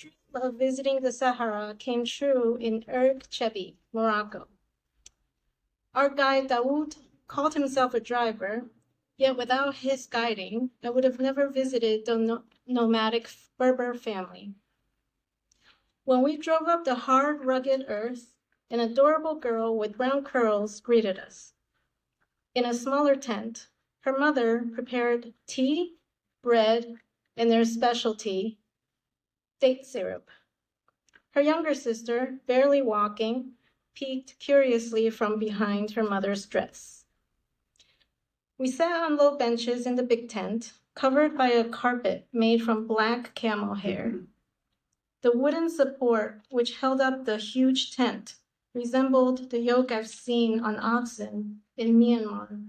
dream of visiting the Sahara came true in Erg Chebi, Morocco. Our guide Daoud called himself a driver, yet without his guiding, I would have never visited the nomadic Berber family. When we drove up the hard, rugged earth, an adorable girl with brown curls greeted us. In a smaller tent, her mother prepared tea, bread, and their specialty, date syrup. Her younger sister, barely walking, peeked curiously from behind her mother's dress. We sat on low benches in the big tent, covered by a carpet made from black camel hair. The wooden support which held up the huge tent resembled the yoke I've seen on oxen in Myanmar.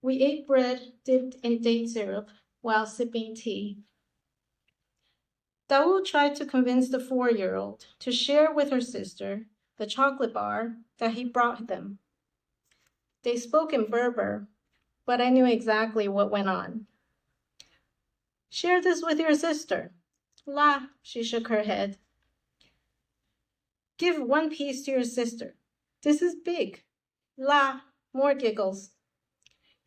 We ate bread dipped in date syrup while sipping tea. Daoud tried to convince the 4-year-old to share with her sister the chocolate bar that he brought them. They spoke in Berber, but I knew exactly what went on. Share this with your sister. La, she shook her head. Give 1 piece to your sister. This is big. La, more giggles.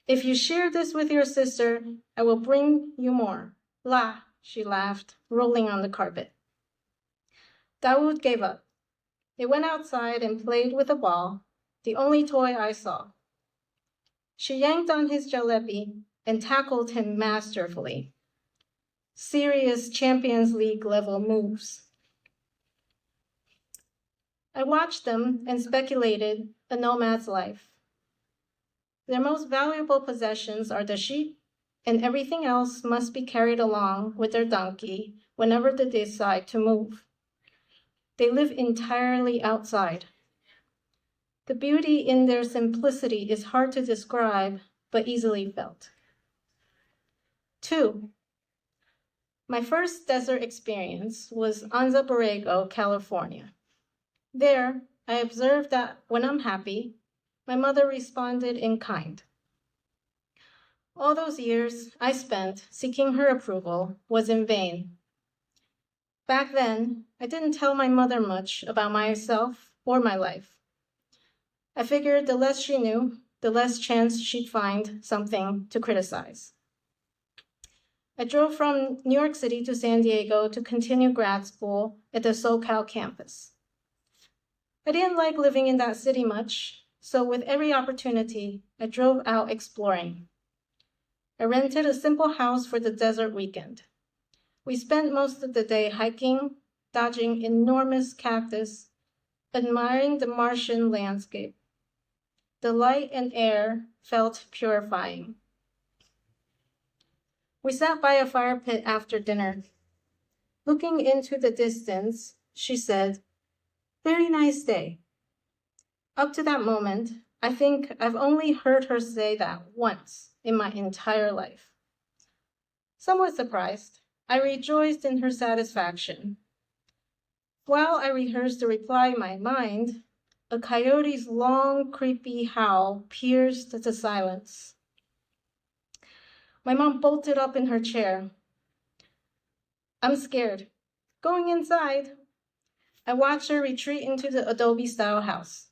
If you share this with your sister, I will bring you more. La, she laughed, rolling on the carpet. Daoud gave up. They went outside and played with a ball, the only toy I saw. She yanked on his jalebi and tackled him masterfully. Serious Champions League level moves. I watched them and speculated a nomad's life. Their most valuable possessions are the sheep, and everything else must be carried along with their donkey whenever they decide to move. They live entirely outside. The beauty in their simplicity is hard to describe, but easily felt. 2. My first desert experience was Anza Borrego, California. There, I observed that when I'm happy, my mother responded in kind. All those years I spent seeking her approval was in vain. Back then, I didn't tell my mother much about myself or my life. I figured the less she knew, the less chance she'd find something to criticize. I drove from New York City to San Diego to continue grad school at the SoCal campus. I didn't like living in that city much, so with every opportunity, I drove out exploring. I rented a simple house for the desert weekend. We spent most of the day hiking, dodging enormous cactus, admiring the Martian landscape. The light and air felt purifying. We sat by a fire pit after dinner. Looking into the distance, she said, "Very nice day." Up to that moment, I think I've only heard her say that once in my entire life. Somewhat surprised, I rejoiced in her satisfaction. While I rehearsed the reply in my mind, a coyote's long, creepy howl pierced the silence. My mom bolted up in her chair. "I'm scared. Going inside." I watched her retreat into the adobe-style house.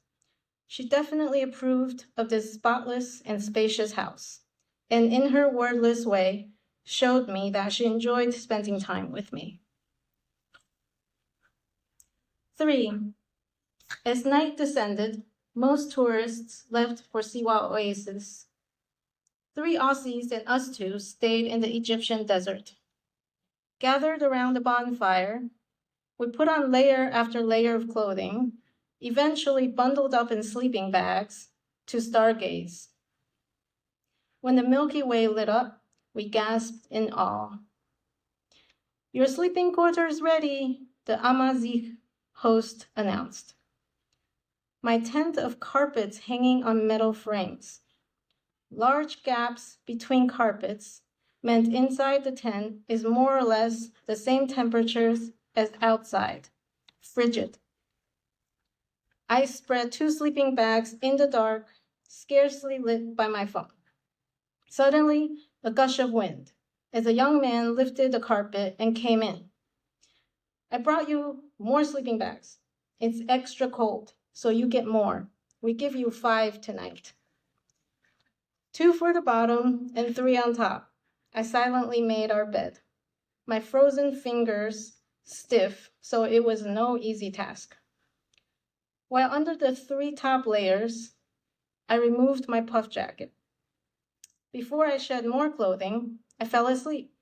She definitely approved of this spotless and spacious house, and in her wordless way, showed me that she enjoyed spending time with me. 3. As night descended, most tourists left for Siwa Oasis. 3 Aussies and us 2 stayed in the Egyptian desert. Gathered around the bonfire, we put on layer after layer of clothing, eventually bundled up in sleeping bags to stargaze. When the Milky Way lit up, we gasped in awe. "Your sleeping quarters ready," the Amazigh host announced. My tent of carpets hanging on metal frames. Large gaps between carpets meant inside the tent is more or less the same temperatures as outside, frigid. I spread 2 sleeping bags in the dark, scarcely lit by my phone. Suddenly, a gush of wind, as a young man lifted the carpet and came in. I brought you more sleeping bags. It's extra cold, so you get more. We give you 5 tonight. 2 for the bottom and 3 on top. I silently made our bed, my frozen fingers stiff, so it was no easy task. While under the 3 top layers, I removed my puff jacket. Before I shed more clothing, I fell asleep.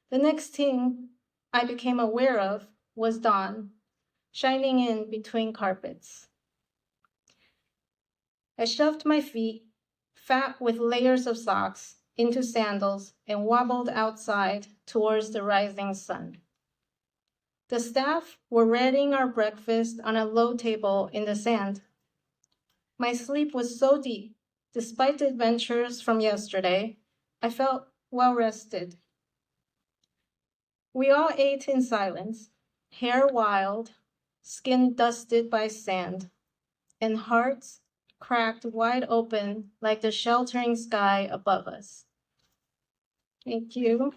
The next thing I became aware of was dawn, shining in between carpets. I shoved my feet, fat with layers of socks, into sandals and wobbled outside towards the rising sun. The staff were readying our breakfast on a low table in the sand. My sleep was so deep, despite the adventures from yesterday, I felt well rested. We all ate in silence, hair wild, skin dusted by sand, and hearts cracked wide open like the sheltering sky above us. Thank you.